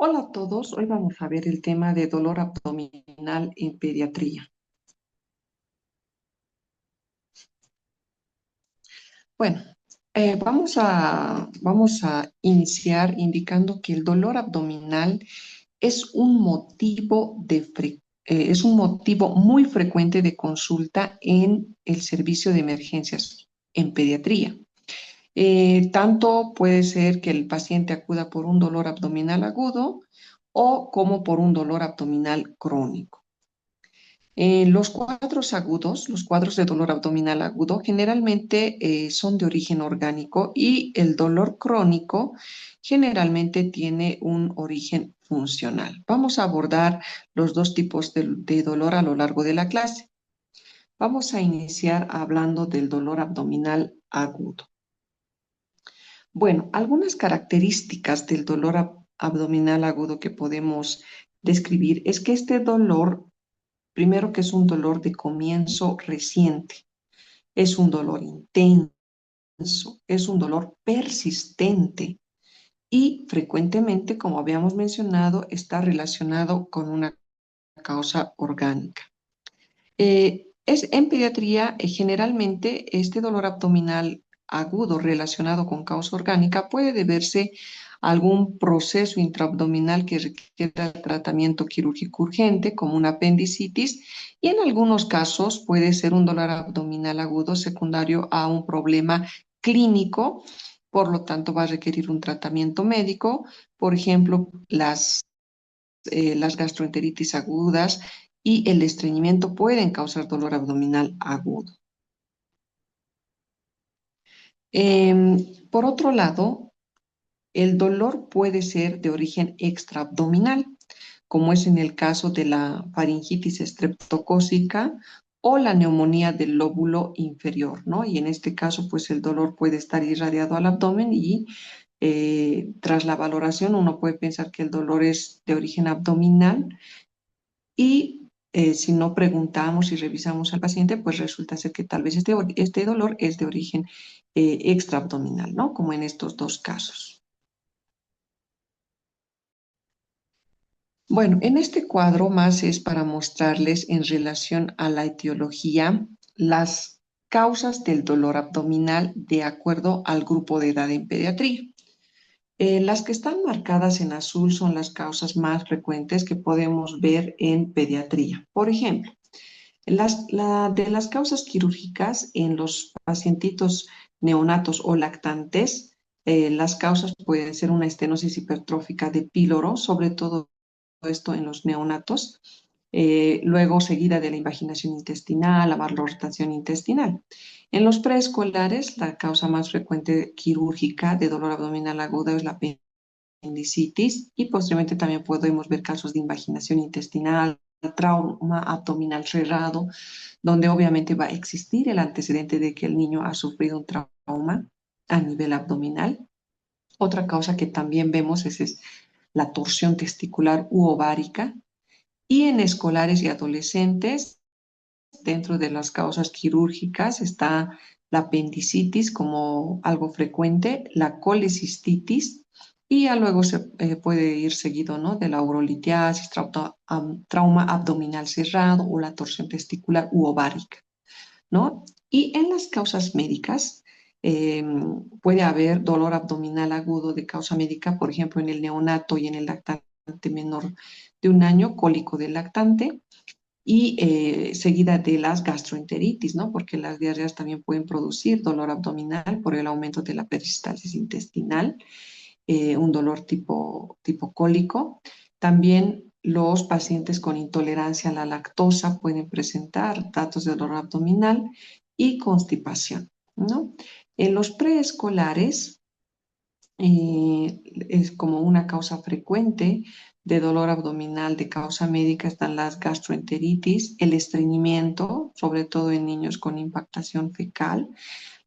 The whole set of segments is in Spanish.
Hola a todos, hoy vamos a ver el tema de dolor abdominal en pediatría. Bueno, vamos a iniciar indicando que el dolor abdominal es un es un motivo muy frecuente de consulta en el servicio de emergencias en pediatría. Tanto puede ser que el paciente acuda por un dolor abdominal agudo o como por un dolor abdominal crónico. Los cuadros de dolor abdominal agudo, generalmente son de origen orgánico y el dolor crónico generalmente tiene un origen funcional. Vamos a abordar los dos tipos de dolor a lo largo de la clase. Vamos a iniciar hablando del dolor abdominal agudo. Bueno, algunas características del dolor abdominal agudo que podemos describir es que este dolor, primero, que es un dolor de comienzo reciente, es un dolor intenso, es un dolor persistente y frecuentemente, como habíamos mencionado, está relacionado con una causa orgánica. En pediatría, generalmente este dolor abdominal agudo relacionado con causa orgánica puede deberse a algún proceso intraabdominal que requiera tratamiento quirúrgico urgente, como una apendicitis, y en algunos casos puede ser un dolor abdominal agudo secundario a un problema clínico, por lo tanto va a requerir un tratamiento médico, por ejemplo, las gastroenteritis agudas y el estreñimiento pueden causar dolor abdominal agudo. Por otro lado, el dolor puede ser de origen extraabdominal, como es en el caso de la faringitis estreptocócica o la neumonía del lóbulo inferior, ¿no? Y en este caso, pues el dolor puede estar irradiado al abdomen y tras la valoración uno puede pensar que el dolor es de origen abdominal y si no preguntamos y revisamos al paciente, pues resulta ser que tal vez este dolor es de origen extraabdominal, ¿no? Como en estos dos casos. Bueno, en este cuadro más es para mostrarles en relación a la etiología las causas del dolor abdominal de acuerdo al grupo de edad en pediatría. Las que están marcadas en azul son las causas más frecuentes que podemos ver en pediatría. Por ejemplo, de las causas quirúrgicas en los pacientitos neonatos o lactantes, las causas pueden ser una estenosis hipertrófica de píloro, sobre todo esto en los neonatos, luego seguida de la invaginación intestinal, la malrotación intestinal. En los preescolares, la causa más frecuente quirúrgica de dolor abdominal agudo es la apendicitis y posteriormente también podemos ver casos de invaginación intestinal, trauma abdominal cerrado, donde obviamente va a existir el antecedente de que el niño ha sufrido un trauma a nivel abdominal. Otra causa que también vemos es la torsión testicular u ovárica. Y en escolares y adolescentes, dentro de las causas quirúrgicas está la apendicitis como algo frecuente, la colecistitis, y ya luego se puede ir seguido, ¿no? De la urolitiasis, trauma abdominal cerrado o la torsión testicular u ovárica, ¿no? Y en las causas médicas eh, puede haber dolor abdominal agudo de causa médica, por ejemplo, en el neonato y en el lactante menor de un año, cólico del lactante, y seguida de las gastroenteritis, ¿no? Porque las diarreas también pueden producir dolor abdominal por el aumento de la peristalsis intestinal, un dolor tipo cólico. También los pacientes con intolerancia a la lactosa pueden presentar datos de dolor abdominal y constipación, ¿no? En los preescolares, es como una causa frecuente de dolor abdominal de causa médica están las gastroenteritis, el estreñimiento, sobre todo en niños con impactación fecal,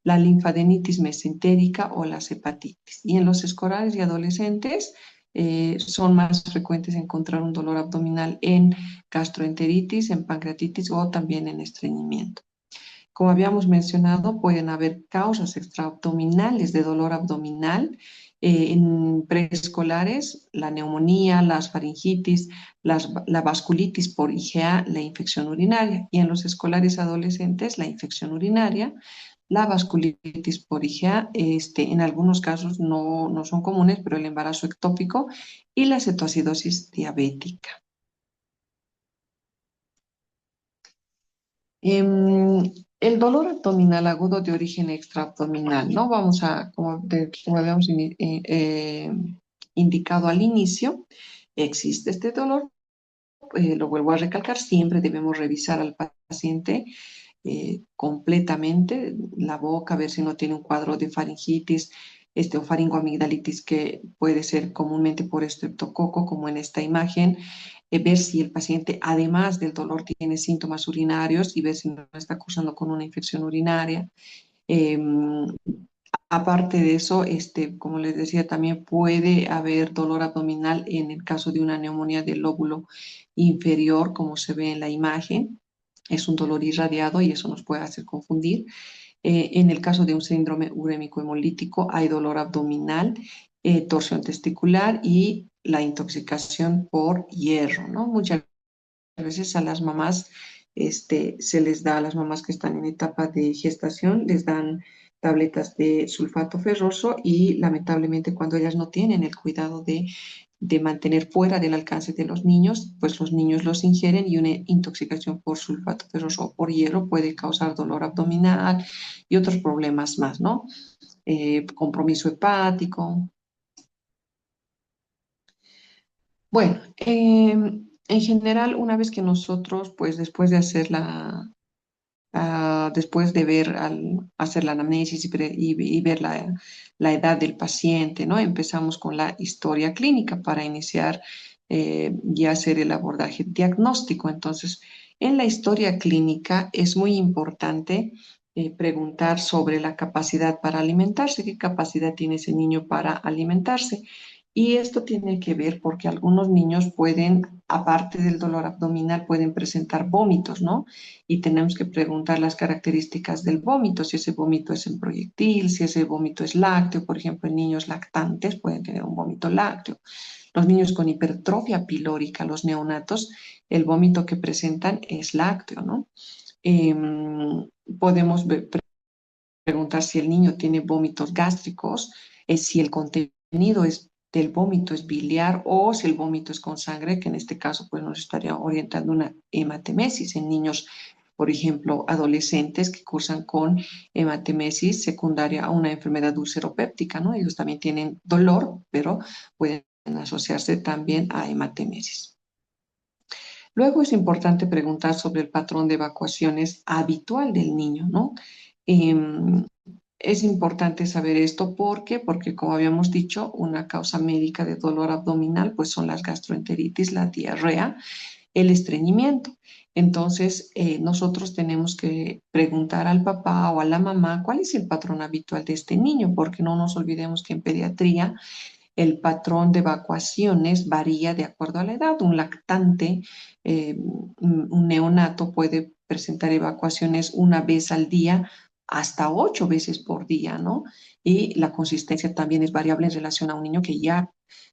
la linfadenitis mesentérica o las hepatitis. Y en los escolares y adolescentes son más frecuentes encontrar un dolor abdominal en gastroenteritis, en pancreatitis o también en estreñimiento. Como habíamos mencionado, pueden haber causas extraabdominales de dolor abdominal En preescolares, la neumonía, las faringitis, la vasculitis por IgA, la infección urinaria. Y en los escolares adolescentes, la infección urinaria, la vasculitis por IgA, en algunos casos no son comunes, pero el embarazo ectópico y la cetoacidosis diabética. El dolor abdominal agudo de origen extraabdominal, ¿no? Vamos a, como habíamos indicado al inicio, existe este dolor, lo vuelvo a recalcar, siempre debemos revisar al paciente completamente la boca, ver si no tiene un cuadro de faringitis, o faringoamigdalitis que puede ser comúnmente por estreptococo, como en esta imagen, ver si el paciente, además del dolor, tiene síntomas urinarios y ver si no está cursando con una infección urinaria. Eh, Aparte de eso, como les decía, también puede haber dolor abdominal en el caso de una neumonía del lóbulo inferior, como se ve en la imagen. Es un dolor irradiado y eso nos puede hacer confundir. En el caso de un síndrome urémico hemolítico, hay dolor abdominal, torsión testicular y la intoxicación por hierro, ¿no? Muchas veces a las mamás, se les da a las mamás que están en etapa de gestación, les dan tabletas de sulfato ferroso y lamentablemente cuando ellas no tienen el cuidado de mantener fuera del alcance de los niños, pues los niños los ingieren y una intoxicación por sulfato ferroso o por hierro puede causar dolor abdominal y otros problemas más, ¿no? Compromiso hepático. Bueno, en general, una vez que nosotros, pues después de hacer después de ver, hacer la anamnesis y ver la edad del paciente, ¿no? Empezamos con la historia clínica para iniciar y hacer el abordaje diagnóstico. Entonces, en la historia clínica es muy importante preguntar sobre la capacidad para alimentarse, qué capacidad tiene ese niño para alimentarse. Y esto tiene que ver porque algunos niños pueden, aparte del dolor abdominal, pueden presentar vómitos, ¿no? Y tenemos que preguntar las características del vómito, si ese vómito es en proyectil, si ese vómito es lácteo, por ejemplo, en niños lactantes pueden tener un vómito lácteo. Los niños con hipertrofia pilórica, los neonatos, el vómito que presentan es lácteo, ¿no? Podemos preguntar si el niño tiene vómitos gástricos, si el contenido del vómito es biliar o si el vómito es con sangre, que en este caso pues nos estaría orientando una hematemesis en niños, por ejemplo, adolescentes que cursan con hematemesis secundaria a una enfermedad ulceropéptica, ¿no? Ellos también tienen dolor, pero pueden asociarse también a hematemesis. Luego es importante preguntar sobre el patrón de evacuaciones habitual del niño, ¿no? Es importante saber esto porque como habíamos dicho, una causa médica de dolor abdominal pues son las gastroenteritis, la diarrea, el estreñimiento. Entonces, nosotros tenemos que preguntar al papá o a la mamá cuál es el patrón habitual de este niño, porque no nos olvidemos que en pediatría el patrón de evacuaciones varía de acuerdo a la edad. Un lactante, un neonato puede presentar evacuaciones una vez al día hasta 8 veces por día, ¿no? Y la consistencia también es variable en relación a un niño que ya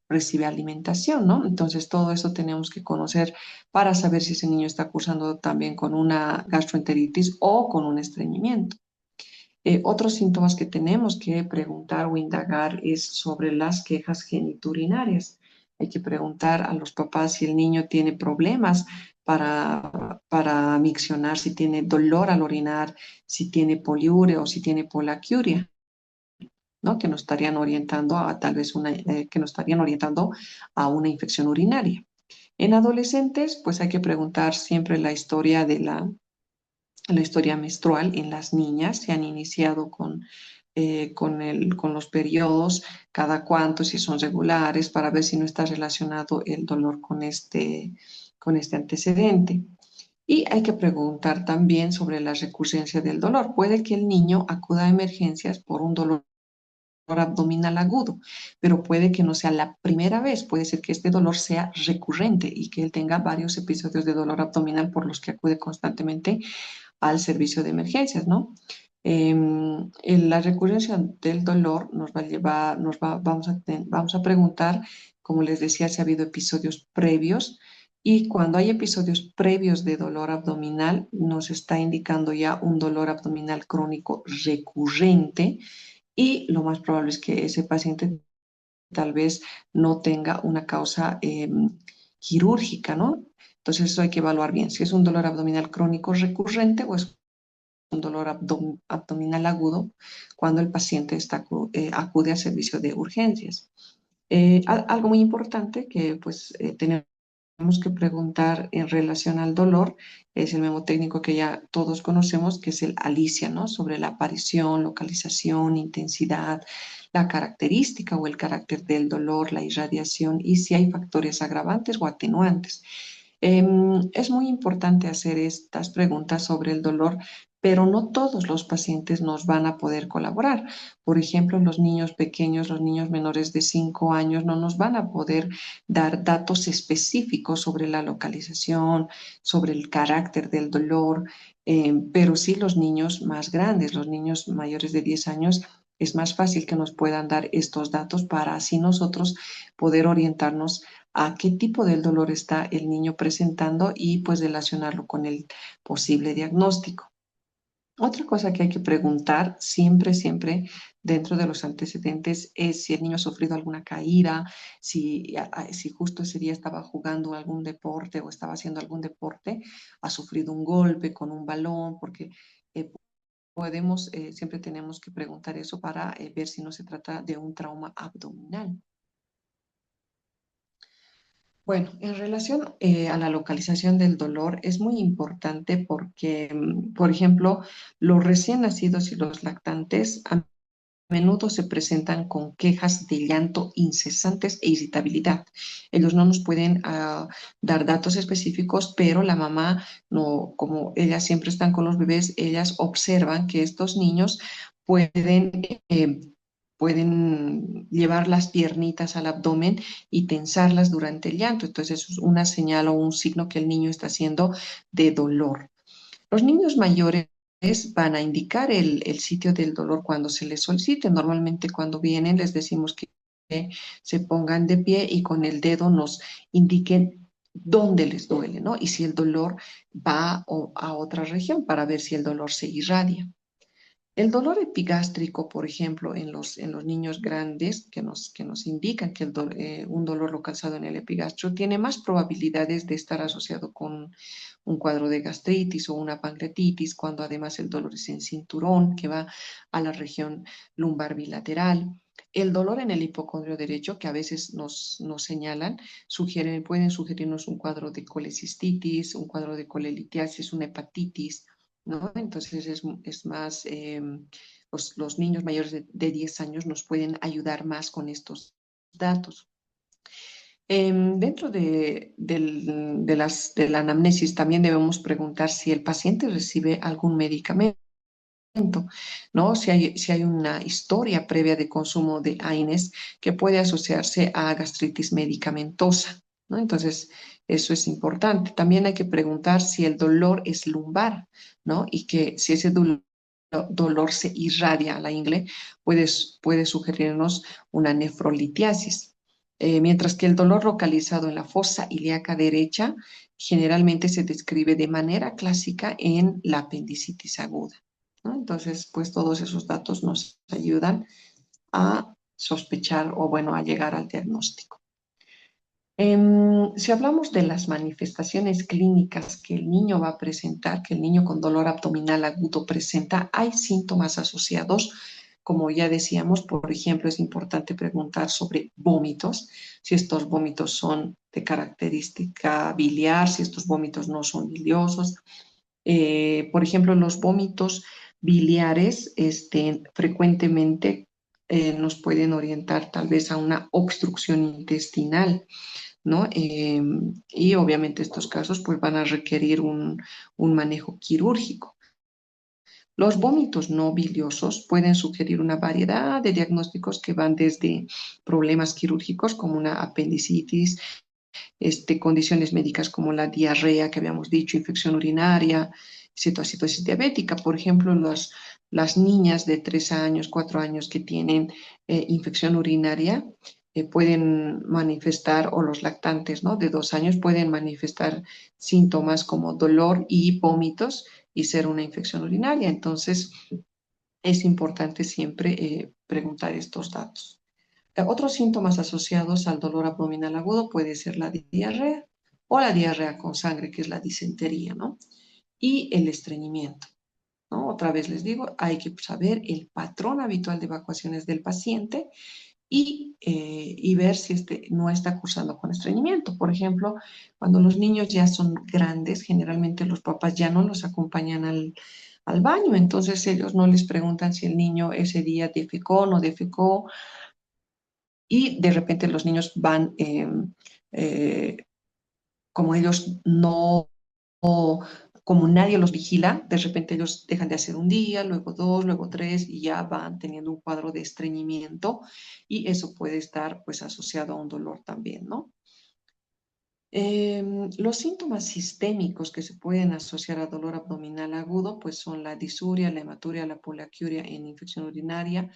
recibe alimentación, ¿no? Entonces, todo eso tenemos que conocer para saber si ese niño está cursando también con una gastroenteritis o con un estreñimiento. Otros síntomas que tenemos que preguntar o indagar es sobre las quejas geniturinarias. Hay que preguntar a los papás si el niño tiene problemas para miccionar, si tiene dolor al orinar, si tiene poliuria o si tiene polaquiuria, ¿no? Que nos estarían orientando a tal vez que nos estarían orientando a una infección urinaria. En adolescentes, pues hay que preguntar siempre la historia la historia menstrual en las niñas, se han iniciado con los periodos, cada cuánto, si son regulares, para ver si no está relacionado el dolor con este antecedente. Y hay que preguntar también sobre la recurrencia del dolor. Puede que el niño acuda a emergencias por un dolor abdominal agudo, pero puede que no sea la primera vez, puede ser que este dolor sea recurrente y que él tenga varios episodios de dolor abdominal por los que acude constantemente al servicio de emergencias, ¿no? En la recurrencia del dolor nos va a llevar, vamos a preguntar, como les decía, si ha habido episodios previos y cuando hay episodios previos de dolor abdominal, nos está indicando ya un dolor abdominal crónico recurrente y lo más probable es que ese paciente tal vez no tenga una causa quirúrgica, ¿no? Entonces eso hay que evaluar bien si es un dolor abdominal crónico recurrente o es un dolor abdominal agudo cuando el paciente acude al servicio de urgencias. Algo muy importante que pues tenemos que preguntar en relación al dolor es el mnemotécnico que ya todos conocemos, que es el ALICIA, ¿no? Sobre la aparición, localización, intensidad, la característica o el carácter del dolor, la irradiación y si hay factores agravantes o atenuantes. Es muy importante hacer estas preguntas sobre el dolor, pero no todos los pacientes nos van a poder colaborar. Por ejemplo, los niños pequeños, los niños menores de 5 años, no nos van a poder dar datos específicos sobre la localización, sobre el carácter del dolor, pero sí los niños más grandes, los niños mayores de 10 años, es más fácil que nos puedan dar estos datos para así nosotros poder orientarnos a qué tipo del dolor está el niño presentando y pues relacionarlo con el posible diagnóstico. Otra cosa que hay que preguntar siempre, siempre dentro de los antecedentes es si el niño ha sufrido alguna caída, si justo ese día estaba jugando algún deporte o estaba haciendo algún deporte, ha sufrido un golpe con un balón, porque eh, siempre tenemos que preguntar eso para ver si no se trata de un trauma abdominal. Bueno, en relación a la localización del dolor es muy importante porque, por ejemplo, los recién nacidos y los lactantes a menudo se presentan con quejas de llanto incesantes e irritabilidad. Ellos no nos pueden dar datos específicos, pero la mamá, no, como ellas siempre están con los bebés, ellas observan que estos niños pueden... eh, pueden llevar las piernitas al abdomen y tensarlas durante el llanto. Entonces, eso es una señal o un signo que el niño está haciendo de dolor. Los niños mayores van a indicar el sitio del dolor cuando se les solicite. Normalmente cuando vienen les decimos que se pongan de pie y con el dedo nos indiquen dónde les duele, ¿no? Y si el dolor va a otra región para ver si el dolor se irradia. El dolor epigástrico, por ejemplo, en los niños grandes, que nos indican que un dolor localizado en el epigastrio tiene más probabilidades de estar asociado con un cuadro de gastritis o una pancreatitis, cuando además el dolor es en cinturón, que va a la región lumbar bilateral. El dolor en el hipocondrio derecho, que a veces nos señalan, pueden sugerirnos un cuadro de colecistitis, un cuadro de colelitiasis, una hepatitis, ¿no? Entonces es más, los niños mayores de 10 años nos pueden ayudar más con estos datos. Dentro de la anamnesis también debemos preguntar si el paciente recibe algún medicamento, ¿no? Si hay una historia previa de consumo de AINES que puede asociarse a gastritis medicamentosa, ¿no? Entonces, eso es importante. También hay que preguntar si el dolor es lumbar, ¿no? Y que si ese dolor se irradia a la ingle, puede sugerirnos una nefrolitiasis. Mientras que el dolor localizado en la fosa ilíaca derecha generalmente se describe de manera clásica en la apendicitis aguda, ¿no? Entonces, pues todos esos datos nos ayudan a sospechar o, bueno, a llegar al diagnóstico. Si hablamos de las manifestaciones clínicas que el niño va a presentar, que el niño con dolor abdominal agudo presenta, hay síntomas asociados. Como ya decíamos, por ejemplo, es importante preguntar sobre vómitos, si estos vómitos son de característica biliar, si estos vómitos no son biliosos. Por ejemplo, los vómitos biliares frecuentemente nos pueden orientar tal vez a una obstrucción intestinal, ¿no? Y obviamente estos casos pues van a requerir un manejo quirúrgico. Los vómitos no biliosos pueden sugerir una variedad de diagnósticos que van desde problemas quirúrgicos como una apendicitis, condiciones médicas como la diarrea que habíamos dicho, infección urinaria, cetoacidosis diabética. Por ejemplo, Las niñas de 3 años, 4 años que tienen infección urinaria pueden manifestar, o los lactantes, ¿no? De 2 años pueden manifestar síntomas como dolor y vómitos y ser una infección urinaria. Entonces, es importante siempre preguntar estos datos. Otros síntomas asociados al dolor abdominal agudo puede ser la diarrea o la diarrea con sangre, que es la disentería, ¿no? Y el estreñimiento, ¿no? Otra vez les digo, hay que saber el patrón habitual de evacuaciones del paciente y ver si este no está cursando con estreñimiento. Por ejemplo, cuando los niños ya son grandes, generalmente los papás ya no los acompañan al baño, entonces ellos no les preguntan si el niño ese día defecó o no defecó, y de repente los niños van, eh, como ellos no, como nadie los vigila, de repente ellos dejan de hacer un día, luego dos, luego tres, y ya van teniendo un cuadro de estreñimiento, y eso puede estar pues asociado a un dolor también, ¿no? Los síntomas sistémicos que se pueden asociar a dolor abdominal agudo, pues son la disuria, la hematuria, la poliaquiuria en infección urinaria,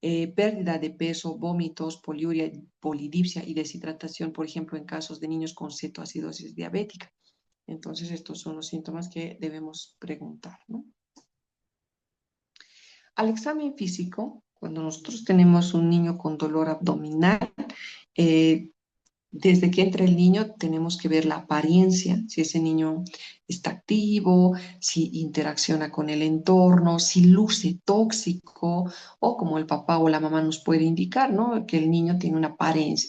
pérdida de peso, vómitos, poliuria, polidipsia y deshidratación, por ejemplo, en casos de niños con cetoacidosis diabética. Entonces, estos son los síntomas que debemos preguntar, ¿no? Al examen físico, cuando nosotros tenemos un niño con dolor abdominal, eh, desde que entra el niño tenemos que ver la apariencia, si ese niño está activo, si interacciona con el entorno, si luce tóxico, o como el papá o la mamá nos puede indicar, ¿no? Que el niño tiene una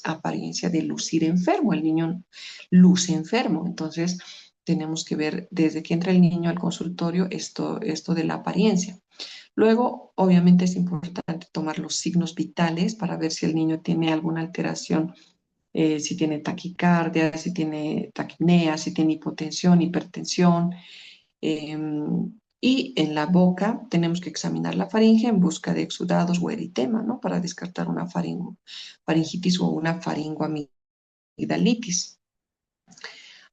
apariencia de lucir enfermo, el niño luce enfermo. Entonces, tenemos que ver desde que entra el niño al consultorio esto de la apariencia. Luego, obviamente es importante tomar los signos vitales para ver si el niño tiene alguna alteración, si tiene taquicardia, si tiene taquipnea, si tiene hipotensión, hipertensión. eh, y en la boca tenemos que examinar la faringe en busca de exudados o eritema, ¿no? Para descartar una faringitis o una faringoamigdalitis.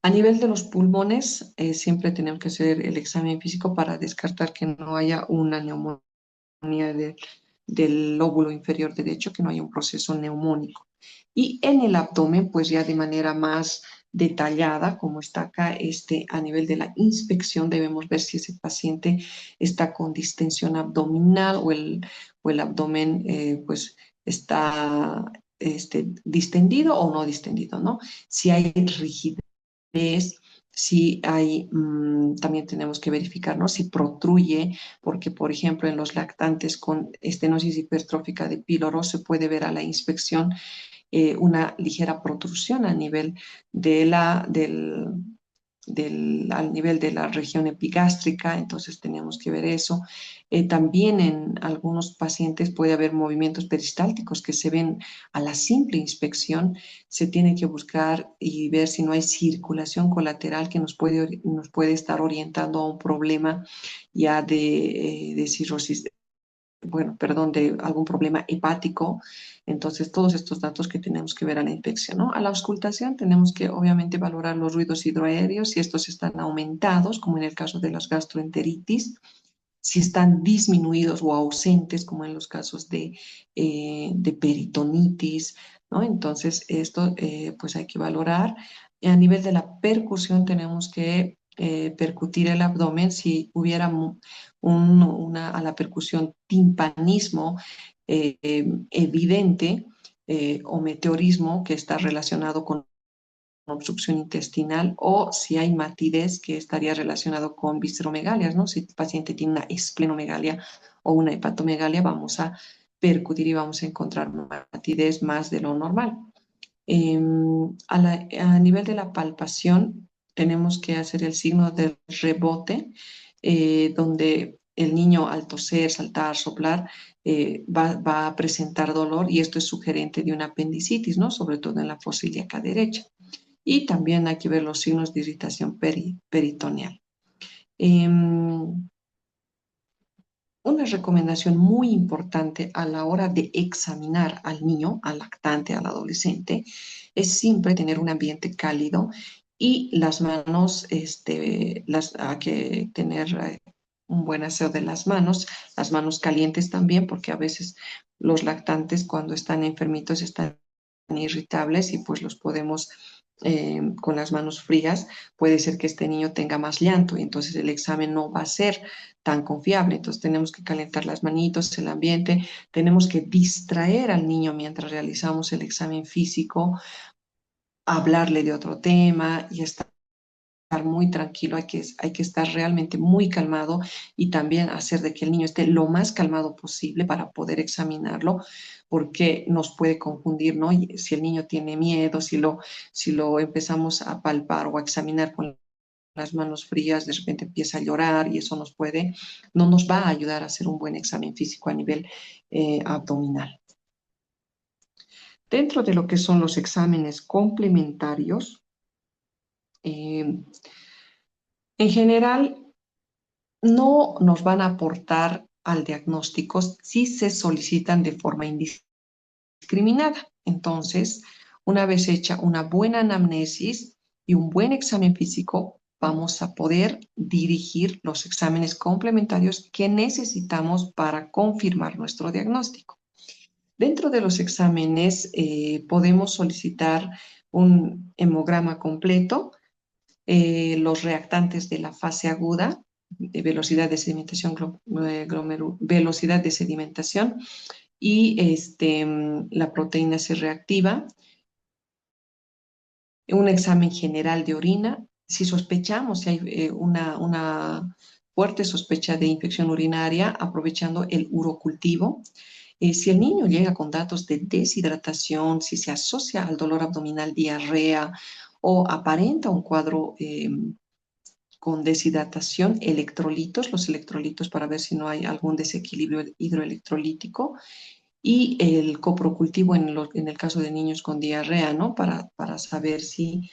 A nivel de los pulmones, siempre tenemos que hacer el examen físico para descartar que no haya una neumonía del lóbulo inferior derecho, que no haya un proceso neumónico. Y en el abdomen, pues ya de manera más detallada, como está acá, a nivel de la inspección, debemos ver si ese paciente está con distensión abdominal o el abdomen, pues está distendido o no distendido, ¿no? Si hay rigidez, si hay, también tenemos que verificar, ¿no? Si protruye, porque por ejemplo en los lactantes con estenosis hipertrófica de píloro se puede ver a la inspección una ligera protrusión a nivel de al nivel de la región epigástrica, entonces tenemos que ver eso. También en algunos pacientes puede haber movimientos peristálticos que se ven a la simple inspección. Se tiene que buscar y ver si no hay circulación colateral que nos puede estar orientando a un problema ya de cirrosis, bueno, perdón, de algún problema hepático. Entonces, todos estos datos que tenemos que ver a la inspección, ¿no? A la auscultación tenemos que obviamente valorar los ruidos hidroaéreos, si estos están aumentados, como en el caso de las gastroenteritis, si están disminuidos o ausentes, como en los casos de peritonitis, ¿no? Entonces, esto pues hay que valorar. A nivel de la percusión tenemos que percutir el abdomen si hubiera a la percusión timpanismo evidente, o meteorismo que está relacionado con obstrucción intestinal, o si hay matidez que estaría relacionado con visceromegalias, ¿no? Si el paciente tiene una esplenomegalia o una hepatomegalia, vamos a percutir y vamos a encontrar matidez más de lo normal. A nivel de la palpación, tenemos que hacer el signo del rebote, donde el niño al toser, saltar, soplar, va a presentar dolor, y esto es sugerente de una apendicitis, ¿no? Sobre todo en la fosa ilíaca derecha. Y también hay que ver los signos de irritación peritoneal. Una recomendación muy importante a la hora de examinar al niño, al lactante, al adolescente, es siempre tener un ambiente cálido y las manos, hay que tener un buen aseo de las manos calientes también, porque a veces los lactantes cuando están enfermitos están irritables y pues los podemos con las manos frías, puede ser que este niño tenga más llanto y entonces el examen no va a ser tan confiable. Entonces tenemos que calentar las manitos, el ambiente, tenemos que distraer al niño mientras realizamos el examen físico, hablarle de otro tema y estar muy tranquilo, hay que estar realmente muy calmado y también hacer de que el niño esté lo más calmado posible para poder examinarlo, porque nos puede confundir, ¿no? Y si el niño tiene miedo, si lo empezamos a palpar o a examinar con las manos frías, de repente empieza a llorar y eso no nos va a ayudar a hacer un buen examen físico a nivel abdominal. Dentro de lo que son los exámenes complementarios, eh, en general, no nos van a aportar al diagnóstico si se solicitan de forma indiscriminada. Entonces, una vez hecha una buena anamnesis y un buen examen físico, vamos a poder dirigir los exámenes complementarios que necesitamos para confirmar nuestro diagnóstico. Dentro de los exámenes, podemos solicitar un hemograma completo, los reactantes de la fase aguda, de velocidad de sedimentación, velocidad de sedimentación y la proteína C reactiva, un examen general de orina. Si sospechamos si hay una fuerte sospecha de infección urinaria, aprovechando el urocultivo. Si el niño llega con datos de deshidratación, si se asocia al dolor abdominal, diarrea o aparenta un cuadro con deshidratación, los electrolitos para ver si no hay algún desequilibrio hidroelectrolítico y el coprocultivo en el caso de niños con diarrea, ¿no? Para saber si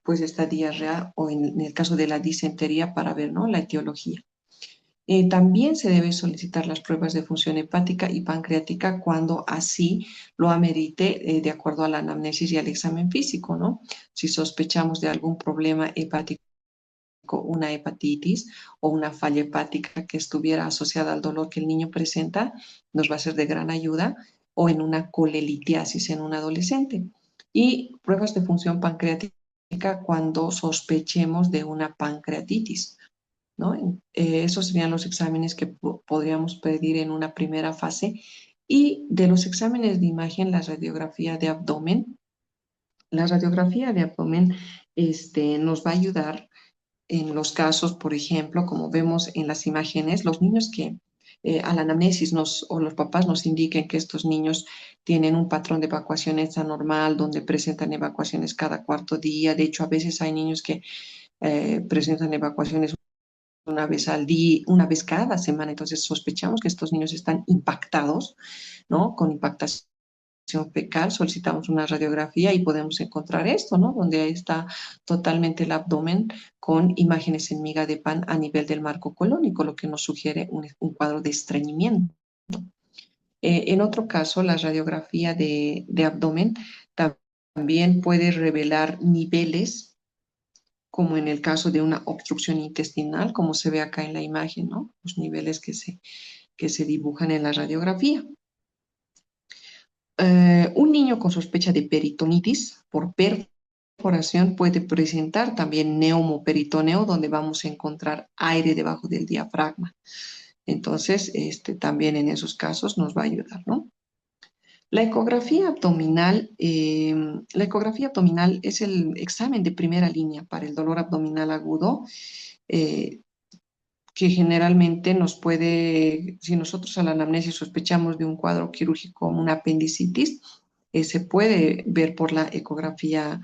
pues esta diarrea o en el caso de la disentería para ver, ¿no? La etiología. También se debe solicitar las pruebas de función hepática y pancreática cuando así lo amerite, de acuerdo a la anamnesis y al examen físico, ¿no? Si sospechamos de algún problema hepático, una hepatitis o una falla hepática que estuviera asociada al dolor que el niño presenta, nos va a ser de gran ayuda, o en una colelitiasis en un adolescente. Y pruebas de función pancreática cuando sospechemos de una pancreatitis, ¿no? Esos serían los exámenes que podríamos pedir en una primera fase. Y de los exámenes de imagen, la radiografía de abdomen. La radiografía de abdomen nos va a ayudar en los casos, por ejemplo, como vemos en las imágenes, los niños que a la anamnesis o los papás nos indiquen que estos niños tienen un patrón de evacuaciones anormal, donde presentan evacuaciones cada cuarto día. De hecho, a veces hay niños que presentan evacuaciones una vez al día, una vez cada semana. Entonces sospechamos que estos niños están impactados, ¿no? Con impactación fecal, solicitamos una radiografía y podemos encontrar esto, ¿no? Donde ahí está totalmente el abdomen con imágenes en miga de pan a nivel del marco colónico, lo que nos sugiere un cuadro de estreñimiento. En otro caso, la radiografía de abdomen también puede revelar niveles, como en el caso de una obstrucción intestinal, como se ve acá en la imagen, ¿no? Los niveles que se dibujan en la radiografía. Un niño con sospecha de peritonitis por perforación puede presentar también neumoperitoneo, donde vamos a encontrar aire debajo del diafragma. Entonces, también en esos casos nos va a ayudar, ¿no? La ecografía abdominal es el examen de primera línea para el dolor abdominal agudo, eh, que generalmente nos puede, si nosotros a la anamnesis sospechamos de un cuadro quirúrgico como una apendicitis, se puede ver por la ecografía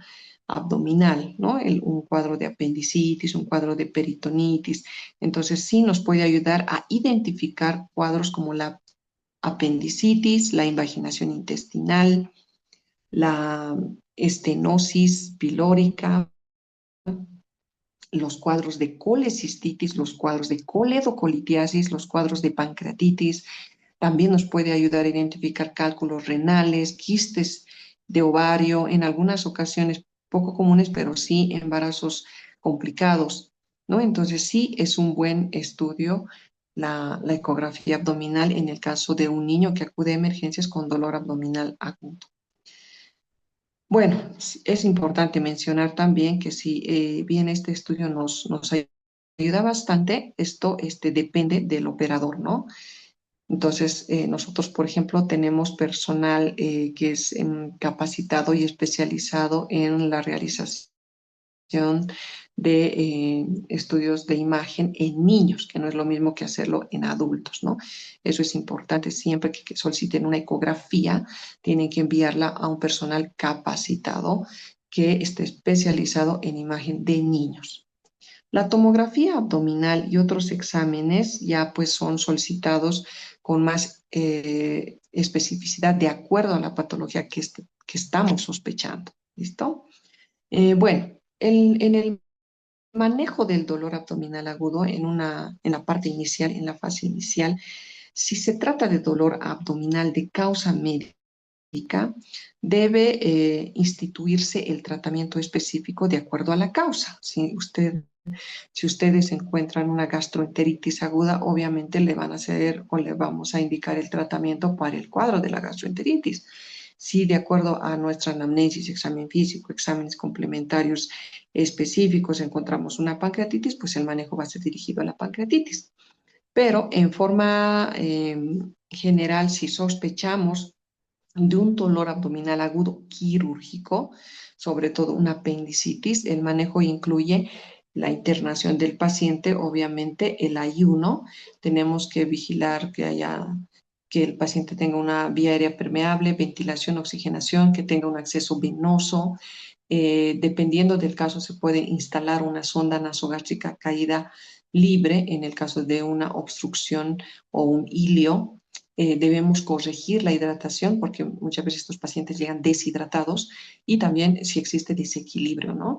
abdominal, ¿no? Un cuadro de apendicitis, un cuadro de peritonitis. Entonces, sí nos puede ayudar a identificar cuadros como la apendicitis, la invaginación intestinal, la estenosis pilórica, los cuadros de colecistitis, los cuadros de coledocolitiasis, los cuadros de pancreatitis. También nos puede ayudar a identificar cálculos renales, quistes de ovario, en algunas ocasiones poco comunes, pero sí embarazos complicados. ¿no? Entonces sí es un buen estudio la ecografía abdominal en el caso de un niño que acude a emergencias con dolor abdominal agudo. Bueno, es importante mencionar también que si bien este estudio nos ayuda bastante, esto depende del operador, ¿no? Entonces, nosotros, por ejemplo, tenemos personal que es capacitado y especializado en la realización de estudios de imagen en niños, que no es lo mismo que hacerlo en adultos, ¿no? Eso es importante. Siempre que soliciten una ecografía, tienen que enviarla a un personal capacitado que esté especializado en imagen de niños. La tomografía abdominal y otros exámenes ya pues son solicitados con más especificidad de acuerdo a la patología que estamos sospechando. ¿Listo? Bueno, en el manejo del dolor abdominal agudo en la parte inicial, en la fase inicial, si se trata de dolor abdominal de causa médica, debe instituirse el tratamiento específico de acuerdo a la causa. Si ustedes encuentran una gastroenteritis aguda, obviamente le van a hacer o le vamos a indicar el tratamiento para el cuadro de la gastroenteritis. Si de acuerdo a nuestra anamnesis, examen físico, exámenes complementarios específicos encontramos una pancreatitis, pues el manejo va a ser dirigido a la pancreatitis. Pero en forma general, si sospechamos de un dolor abdominal agudo quirúrgico, sobre todo una apendicitis, el manejo incluye la internación del paciente, obviamente el ayuno, tenemos que vigilar que el paciente tenga una vía aérea permeable, ventilación, oxigenación, que tenga un acceso venoso. Dependiendo del caso, se puede instalar una sonda nasogástrica caída libre en el caso de una obstrucción o un ilio. Debemos corregir la hidratación porque muchas veces estos pacientes llegan deshidratados y también si existe desequilibrio, ¿no?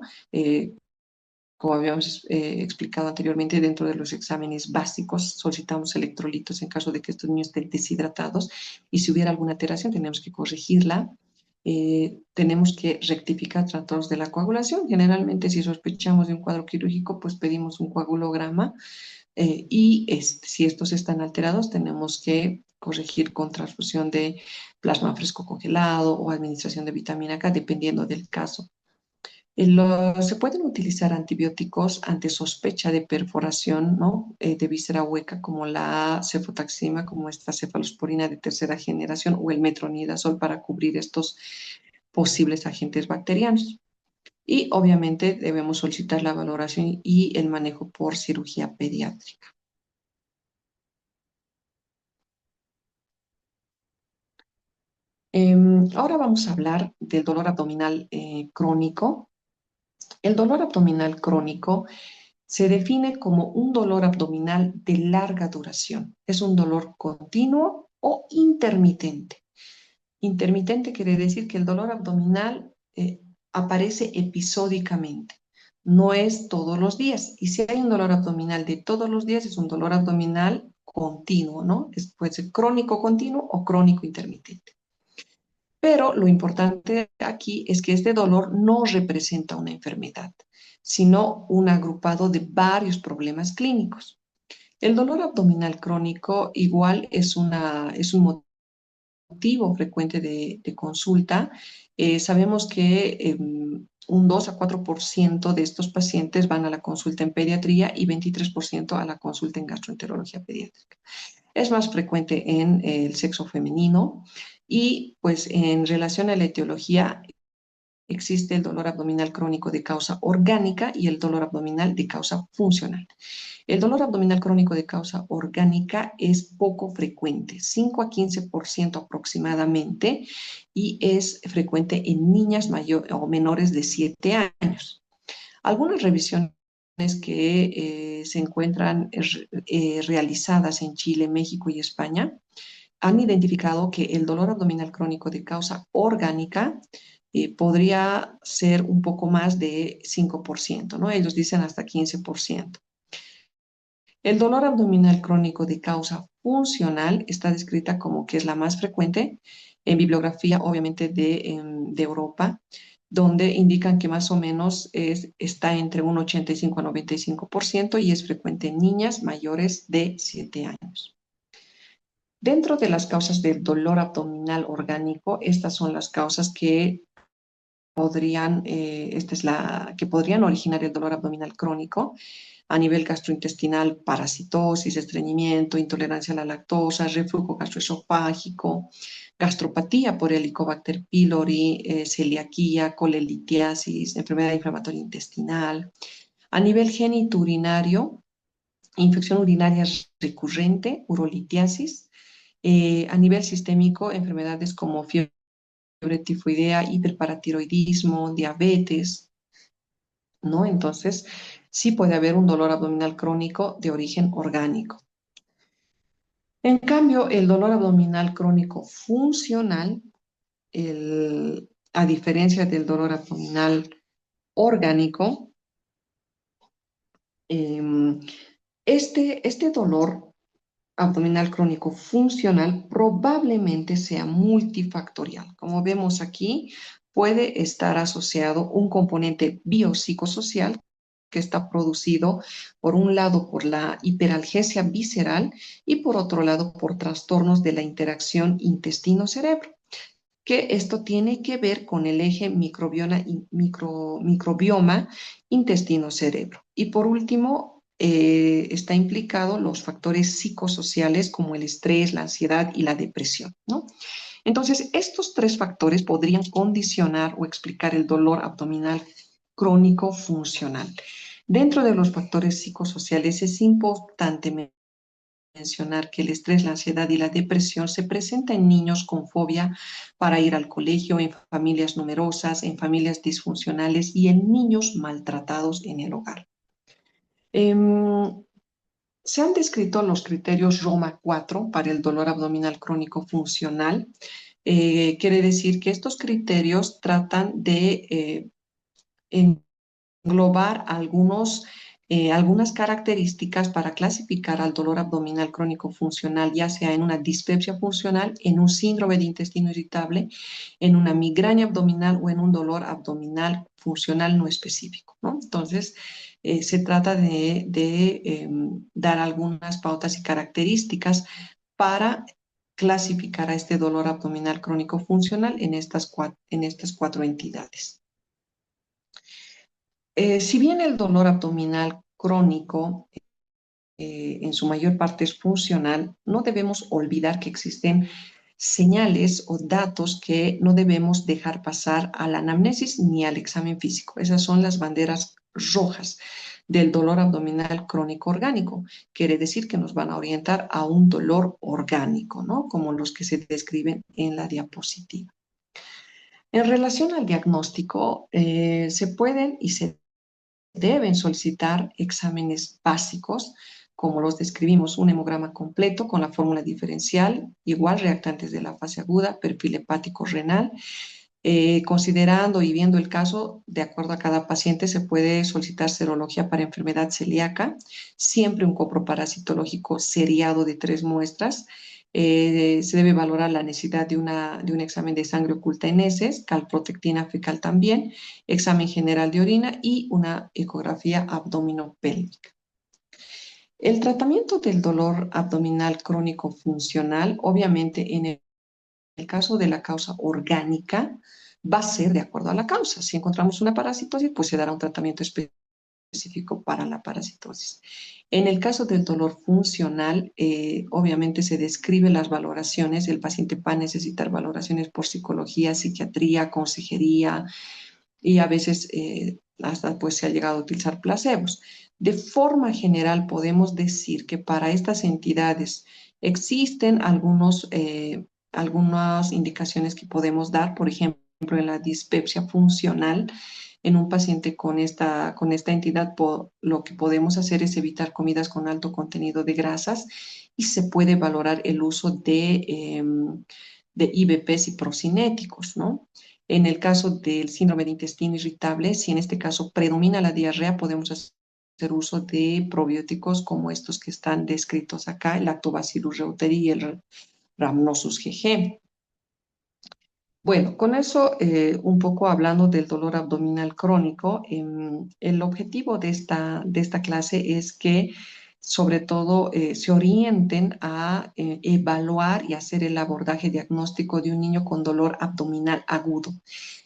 Como habíamos explicado anteriormente, dentro de los exámenes básicos solicitamos electrolitos en caso de que estos niños estén deshidratados y si hubiera alguna alteración tenemos que corregirla. Tenemos que rectificar trastornos de la coagulación. Generalmente si sospechamos de un cuadro quirúrgico, pues pedimos un coagulograma y si estos están alterados, tenemos que corregir con transfusión de plasma fresco congelado o administración de vitamina K, dependiendo del caso. Se pueden utilizar antibióticos ante sospecha de perforación, ¿no? De víscera hueca, como la cefotaxima, como esta cefalosporina de tercera generación, o el metronidazol para cubrir estos posibles agentes bacterianos. Y obviamente debemos solicitar la valoración y el manejo por cirugía pediátrica. Ahora vamos a hablar del dolor abdominal crónico. El dolor abdominal crónico se define como un dolor abdominal de larga duración. Es un dolor continuo o intermitente. Intermitente quiere decir que el dolor abdominal aparece episódicamente, no es todos los días. Y si hay un dolor abdominal de todos los días, es un dolor abdominal continuo, ¿no? Puede ser crónico continuo o crónico intermitente. Pero lo importante aquí es que este dolor no representa una enfermedad, sino un agrupado de varios problemas clínicos. El dolor abdominal crónico igual es un motivo frecuente de consulta. Sabemos que un 2 a 4% de estos pacientes van a la consulta en pediatría y 23% a la consulta en gastroenterología pediátrica. Es más frecuente en el sexo femenino y pues en relación a la etiología existe el dolor abdominal crónico de causa orgánica y el dolor abdominal de causa funcional. El dolor abdominal crónico de causa orgánica es poco frecuente, 5 a 15% aproximadamente, y es frecuente en niñas o menores de 7 años. Algunas revisiones que se encuentran realizadas en Chile, México y España han identificado que el dolor abdominal crónico de causa orgánica podría ser un poco más de 5%, ¿no? Ellos dicen hasta 15%. El dolor abdominal crónico de causa funcional está descrita como que es la más frecuente en bibliografía, obviamente, de Europa. donde indican que más o menos está entre un 85 a 95% y es frecuente en niñas mayores de 7 años. Dentro de las causas del dolor abdominal orgánico, estas son las causas que que podrían originar el dolor abdominal crónico a nivel gastrointestinal: parasitosis, estreñimiento, intolerancia a la lactosa, reflujo gastroesofágico, gastropatía por Helicobacter pylori, celiaquía, colelitiasis, enfermedad inflamatoria intestinal. A nivel genitourinario, infección urinaria recurrente, urolitiasis. A nivel sistémico, enfermedades como fiebre tifoidea, hiperparatiroidismo, diabetes, ¿no? Entonces, sí puede haber un dolor abdominal crónico de origen orgánico. En cambio, el dolor abdominal crónico funcional, a diferencia del dolor abdominal orgánico, em, este dolor abdominal crónico funcional probablemente sea multifactorial. Como vemos aquí, puede estar asociado un componente biopsicosocial que está producido por un lado por la hiperalgesia visceral y por otro lado por trastornos de la interacción intestino-cerebro, que esto tiene que ver con el eje microbioma intestino-cerebro. Y por último, está implicado los factores psicosociales como el estrés, la ansiedad y la depresión, ¿no? Entonces, estos tres factores podrían condicionar o explicar el dolor abdominal crónico funcional. Dentro de los factores psicosociales es importante mencionar que el estrés, la ansiedad y la depresión se presenta en niños con fobia para ir al colegio, en familias numerosas, en familias disfuncionales y en niños maltratados en el hogar. Se han descrito los criterios Roma 4 para el dolor abdominal crónico funcional. Quiere decir que estos criterios tratan de englobar algunas características para clasificar al dolor abdominal crónico funcional, ya sea en una dispepsia funcional, en un síndrome de intestino irritable, en una migraña abdominal o en un dolor abdominal funcional no específico, ¿no? Entonces, se trata de dar algunas pautas y características para clasificar a este dolor abdominal crónico funcional en estas cuatro entidades. Si bien el dolor abdominal crónico en su mayor parte es funcional, no debemos olvidar que existen señales o datos que no debemos dejar pasar a la anamnesis ni al examen físico. Esas son las banderas rojas del dolor abdominal crónico orgánico. Quiere decir que nos van a orientar a un dolor orgánico, ¿no? Como los que se describen en la diapositiva. En relación al diagnóstico, se pueden y se deben solicitar exámenes básicos, como los describimos: un hemograma completo con la fórmula diferencial, igual reactantes de la fase aguda, perfil hepático renal. Considerando y viendo el caso, de acuerdo a cada paciente, se puede solicitar serología para enfermedad celíaca, siempre un coproparasitológico seriado de 3 muestras. Se debe valorar la necesidad de un examen de sangre oculta en heces, calprotectina fecal también, examen general de orina y una ecografía abdominopélvica. El tratamiento del dolor abdominal crónico funcional, obviamente en el caso de la causa orgánica, va a ser de acuerdo a la causa. Si encontramos una parasitosis, pues se dará un tratamiento específico para la parasitosis. En el caso del dolor funcional, obviamente se describen las valoraciones. El paciente va a necesitar valoraciones por psicología, psiquiatría, consejería y a veces hasta pues se ha llegado a utilizar placebos. De forma general podemos decir que para estas entidades existen algunas indicaciones que podemos dar. Por ejemplo, en la dispepsia funcional, en un paciente con esta entidad, lo que podemos hacer es evitar comidas con alto contenido de grasas y se puede valorar el uso de IBPs y procinéticos, ¿no? En el caso del síndrome de intestino irritable, si en este caso predomina la diarrea, podemos hacer uso de probióticos como estos que están descritos acá, el Lactobacillus reuteri y el Rhamnosus GG. Bueno, con eso, un poco hablando del dolor abdominal crónico, el objetivo de esta clase es que sobre todo se orienten a evaluar y hacer el abordaje diagnóstico de un niño con dolor abdominal agudo.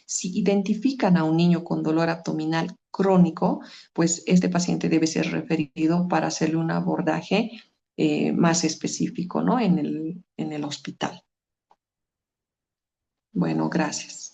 Si identifican a un niño con dolor abdominal crónico, pues este paciente debe ser referido para hacerle un abordaje más específico, ¿no? En el hospital. Bueno, gracias.